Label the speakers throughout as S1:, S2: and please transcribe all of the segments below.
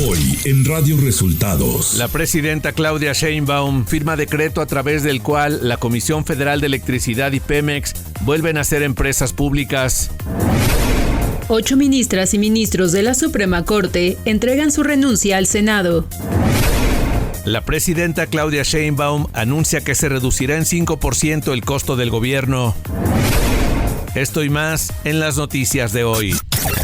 S1: Hoy en Radio Resultados.
S2: La presidenta Claudia Sheinbaum firma decreto a través del cual la Comisión Federal de Electricidad y Pemex vuelven a ser empresas públicas.
S3: 8 ministras y ministros de la Suprema Corte entregan su renuncia al Senado.
S2: La presidenta Claudia Sheinbaum anuncia que se reducirá en 5% el costo del gobierno. Esto y más en las noticias de hoy.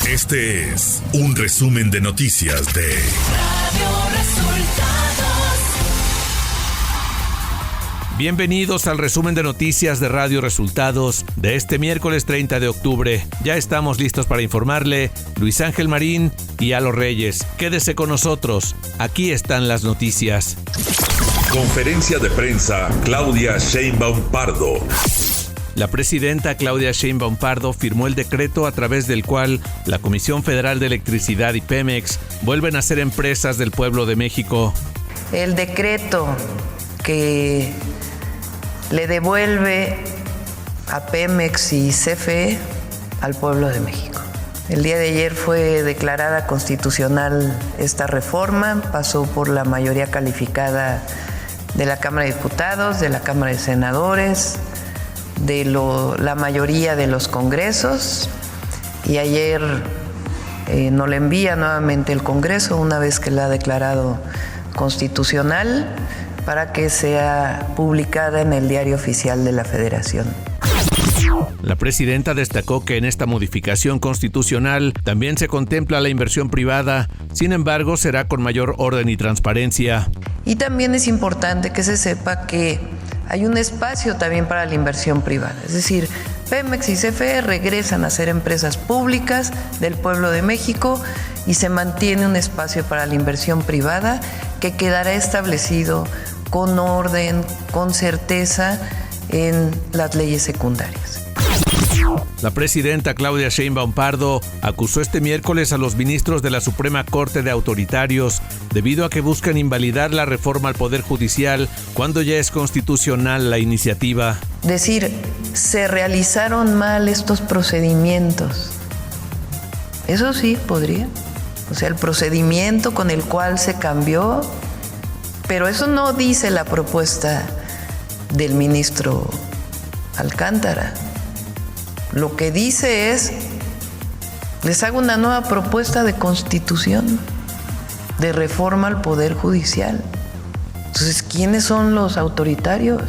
S1: Este es un resumen de noticias de Radio Resultados.
S2: Bienvenidos al resumen de noticias de Radio Resultados de este miércoles 30 de octubre. Ya estamos listos para informarle Luis Ángel Marín y Alo Reyes. Quédese con nosotros. Aquí están las noticias.
S1: Conferencia de prensa Claudia Sheinbaum Pardo.
S2: La presidenta Claudia Sheinbaum Pardo firmó el decreto a través del cual la Comisión Federal de Electricidad y Pemex vuelven a ser empresas del pueblo de México.
S4: El decreto que le devuelve a Pemex y CFE al pueblo de México. El día de ayer fue declarada constitucional esta reforma, pasó por la mayoría calificada de la Cámara de Diputados, de la Cámara de Senadores, de la mayoría de los congresos, y ayer nos la envía nuevamente el Congreso una vez que la ha declarado constitucional para que sea publicada en el Diario Oficial de la Federación.
S2: La presidenta destacó que en esta modificación constitucional también se contempla la inversión privada, sin embargo será con mayor orden y transparencia.
S4: Y también es importante que se sepa que hay un espacio también para la inversión privada, es decir, Pemex y CFE regresan a ser empresas públicas del pueblo de México y se mantiene un espacio para la inversión privada que quedará establecido con orden, con certeza en las leyes secundarias.
S2: La presidenta Claudia Sheinbaum Pardo acusó este miércoles a los ministros de la Suprema Corte de autoritarios debido a que buscan invalidar la reforma al Poder Judicial cuando ya es constitucional la iniciativa.
S4: Decir, se realizaron mal estos procedimientos. Eso sí podría. O sea, el procedimiento con el cual se cambió, pero eso no dice la propuesta del ministro Alcántara. Lo que dice es, les hago una nueva propuesta de constitución, de reforma al Poder Judicial. Entonces, ¿quiénes son los autoritarios?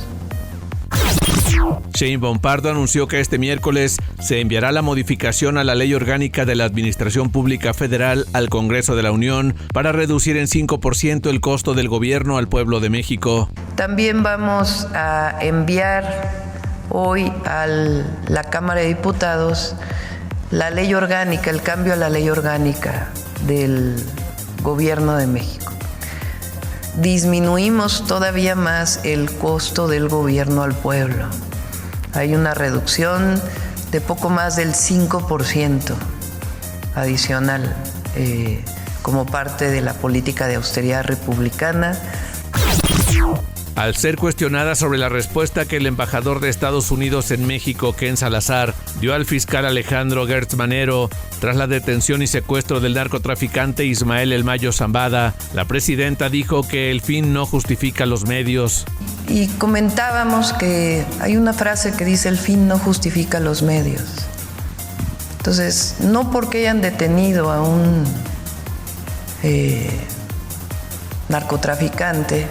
S2: Sheinbaum Pardo anunció que este miércoles se enviará la modificación a la Ley Orgánica de la Administración Pública Federal al Congreso de la Unión para reducir en 5% el costo del gobierno al pueblo de México.
S4: También vamos a enviar hoy a la Cámara de Diputados la ley orgánica, el cambio a la ley orgánica del Gobierno de México. Disminuimos todavía más el costo del gobierno al pueblo. Hay una reducción de poco más del 5% adicional como parte de la política de austeridad republicana.
S2: Al ser cuestionada sobre la respuesta que el embajador de Estados Unidos en México, Ken Salazar, dio al fiscal Alejandro Gertz Manero tras la detención y secuestro del narcotraficante Ismael El Mayo Zambada, la presidenta dijo que el fin no justifica los medios.
S4: Y comentábamos que hay una frase que dice: el fin no justifica los medios. Entonces, no porque hayan detenido a un narcotraficante,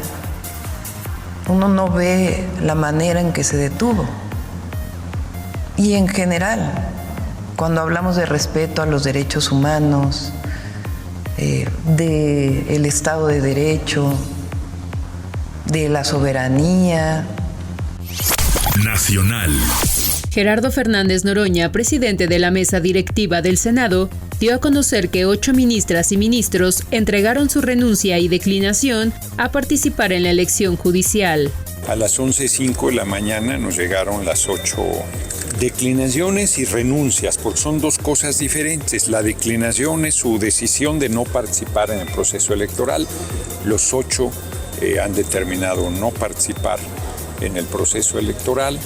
S4: uno no ve la manera en que se detuvo. Y en general, cuando hablamos de respeto a los derechos humanos, del Estado de Derecho, de la soberanía
S1: nacional.
S3: Gerardo Fernández Noroña, presidente de la mesa directiva del Senado, dio a conocer que 8 ministras y ministros entregaron su renuncia y declinación a participar en la elección judicial.
S5: A las 11:05 de la mañana nos llegaron las 8 declinaciones y renuncias, porque son dos cosas diferentes. La declinación es su decisión de no participar en el proceso electoral. Los 8 han determinado no participar en el proceso electoral.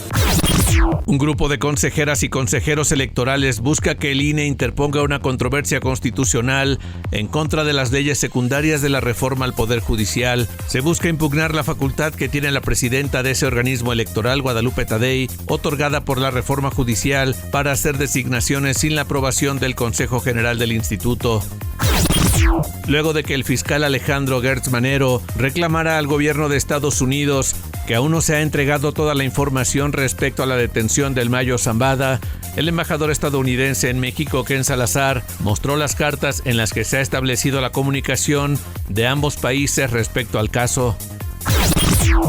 S2: Un grupo de consejeras y consejeros electorales busca que el INE interponga una controversia constitucional en contra de las leyes secundarias de la reforma al Poder Judicial. Se busca impugnar la facultad que tiene la presidenta de ese organismo electoral, Guadalupe Tadei, otorgada por la reforma judicial para hacer designaciones sin la aprobación del Consejo General del Instituto. Luego de que el fiscal Alejandro Gertz Manero reclamara al gobierno de Estados Unidos que aún no se ha entregado toda la información respecto a la detención del Mayo Zambada, el embajador estadounidense en México, Ken Salazar, mostró las cartas en las que se ha establecido la comunicación de ambos países respecto al caso.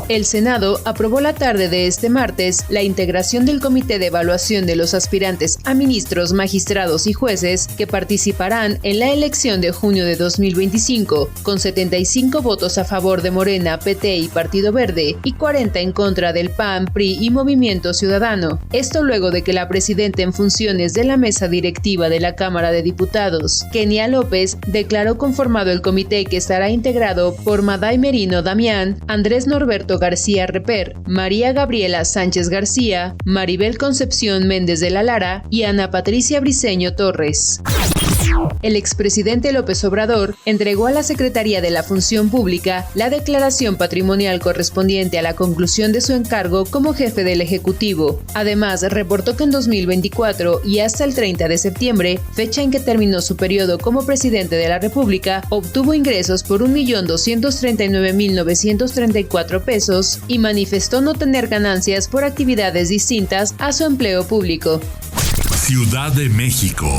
S3: El Senado aprobó la tarde de este martes la integración del Comité de Evaluación de los aspirantes a ministros, magistrados y jueces que participarán en la elección de junio de 2025, con 75 votos a favor de Morena, PT y Partido Verde y 40 en contra del PAN, PRI y Movimiento Ciudadano. Esto luego de que la presidenta en funciones de la mesa directiva de la Cámara de Diputados, Kenia López, declaró conformado el comité que estará integrado por Maday Merino Damián, Andrés Norberto García Reper, María Gabriela Sánchez García, Maribel Concepción Méndez de la Lara y Ana Patricia Briceño Torres. El expresidente López Obrador entregó a la Secretaría de la Función Pública la declaración patrimonial correspondiente a la conclusión de su encargo como jefe del Ejecutivo. Además, reportó que en 2024 y hasta el 30 de septiembre, fecha en que terminó su periodo como presidente de la República, obtuvo ingresos por 1.239.934 pesos y manifestó no tener ganancias por actividades distintas a su empleo público.
S1: Ciudad de México.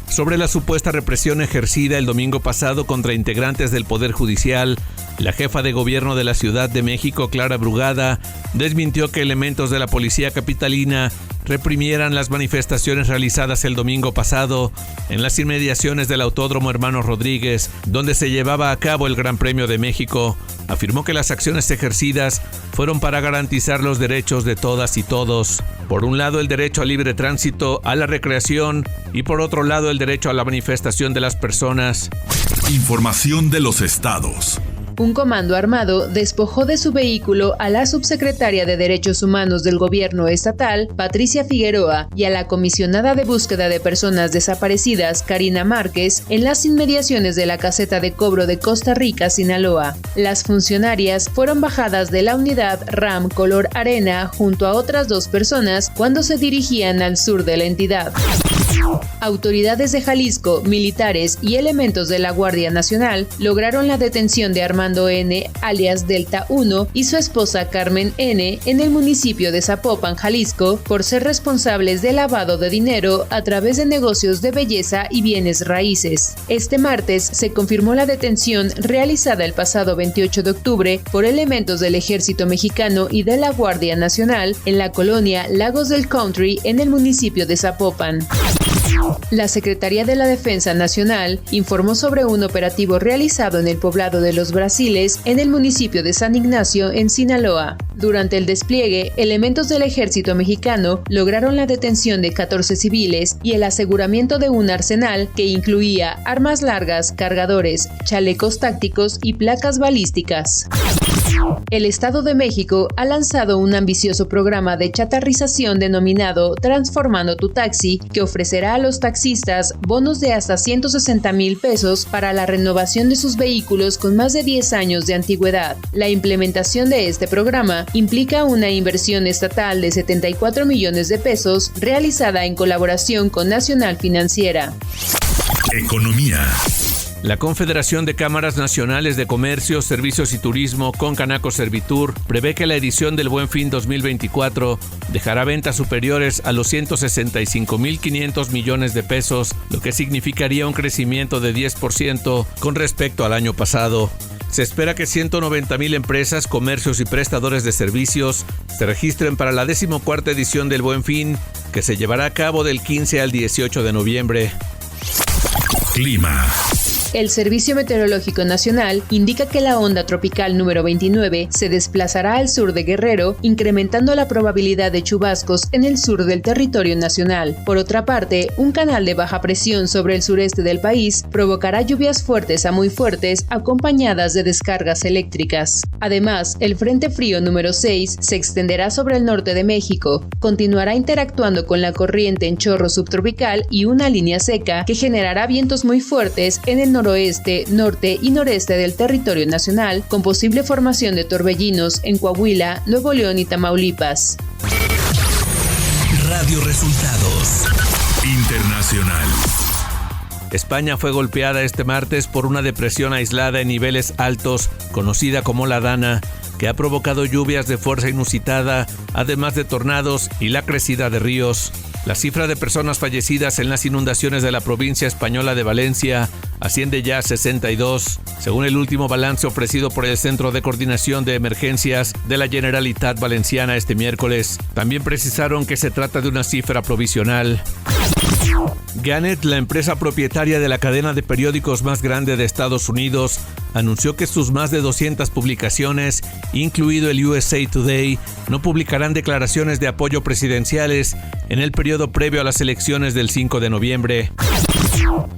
S2: Sobre la supuesta represión ejercida el domingo pasado contra integrantes del Poder Judicial, la jefa de gobierno de la Ciudad de México, Clara Brugada, desmintió que elementos de la policía capitalina reprimieran las manifestaciones realizadas el domingo pasado en las inmediaciones del Autódromo Hermanos Rodríguez, donde se llevaba a cabo el Gran Premio de México. Afirmó que las acciones ejercidas fueron para garantizar los derechos de todas y todos. Por un lado, el derecho al libre tránsito, a la recreación, y por otro lado, el derecho a la manifestación de las personas.
S1: Información de los estados.
S3: Un comando armado despojó de su vehículo a la subsecretaria de Derechos Humanos del gobierno estatal, Patricia Figueroa, y a la comisionada de búsqueda de personas desaparecidas, Karina Márquez, en las inmediaciones de la caseta de cobro de Costa Rica, Sinaloa. Las funcionarias fueron bajadas de la unidad RAM color arena junto a otras 2 personas cuando se dirigían al sur de la entidad. Autoridades de Jalisco, militares y elementos de la Guardia Nacional lograron la detención de Armando N., alias Delta 1, y su esposa Carmen N. en el municipio de Zapopan, Jalisco, por ser responsables de lavado de dinero a través de negocios de belleza y bienes raíces. Este martes se confirmó la detención realizada el pasado 28 de octubre por elementos del Ejército Mexicano y de la Guardia Nacional en la colonia Lagos del Country en el municipio de Zapopan. La Secretaría de la Defensa Nacional informó sobre un operativo realizado en el poblado de Los Brasiles, en el municipio de San Ignacio, en Sinaloa. Durante el despliegue, elementos del Ejército Mexicano lograron la detención de 14 civiles y el aseguramiento de un arsenal que incluía armas largas, cargadores, chalecos tácticos y placas balísticas. El Estado de México ha lanzado un ambicioso programa de chatarrización denominado Transformando tu Taxi, que ofrecerá a los taxistas bonos de hasta 160,000 pesos para la renovación de sus vehículos con más de 10 años de antigüedad. La implementación de este programa implica una inversión estatal de 74 millones de pesos realizada en colaboración con Nacional Financiera.
S1: Economía.
S2: La Confederación de Cámaras Nacionales de Comercio, Servicios y Turismo, Concanaco Servitur, prevé que la edición del Buen Fin 2024 dejará ventas superiores a los 165,500 millones de pesos, lo que significaría un crecimiento de 10% con respecto al año pasado. Se espera que 190,000 empresas, comercios y prestadores de servicios se registren para la 14ª edición del Buen Fin, que se llevará a cabo del 15 al 18 de noviembre.
S1: Clima.
S3: El Servicio Meteorológico Nacional indica que la onda tropical número 29 se desplazará al sur de Guerrero, incrementando la probabilidad de chubascos en el sur del territorio nacional. Por otra parte, un canal de baja presión sobre el sureste del país provocará lluvias fuertes a muy fuertes, acompañadas de descargas eléctricas. Además, el Frente Frío número 6 se extenderá sobre el norte de México, continuará interactuando con la corriente en chorro subtropical y una línea seca que generará vientos muy fuertes en el noroeste, norte y noreste del territorio nacional, con posible formación de torbellinos en Coahuila, Nuevo León y Tamaulipas.
S1: Radio Resultados Internacional.
S2: España fue golpeada este martes por una depresión aislada en niveles altos, conocida como la Dana, que ha provocado lluvias de fuerza inusitada, además de tornados y la crecida de ríos. La cifra de personas fallecidas en las inundaciones de la provincia española de Valencia asciende ya a 62, según el último balance ofrecido por el Centro de Coordinación de Emergencias de la Generalitat Valenciana este miércoles. También precisaron que se trata de una cifra provisional. Gannett, la empresa propietaria de la cadena de periódicos más grande de Estados Unidos, anunció que sus más de 200 publicaciones, incluido el USA Today, no publicarán declaraciones de apoyo presidenciales en el periodo previo a las elecciones del 5 de noviembre.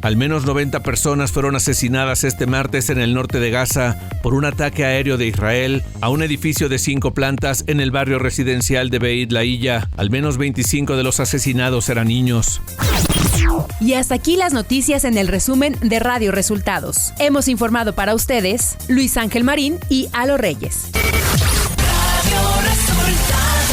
S2: Al menos 90 personas fueron asesinadas este martes en el norte de Gaza por un ataque aéreo de Israel a un edificio de 5 plantas en el barrio residencial de Beit Lahiya. Al menos 25 de los asesinados eran niños.
S6: Y hasta aquí las noticias en el resumen de Radio Resultados. Hemos informado para ustedes Luis Ángel Marín y Alo Reyes.
S7: Radio Resultados.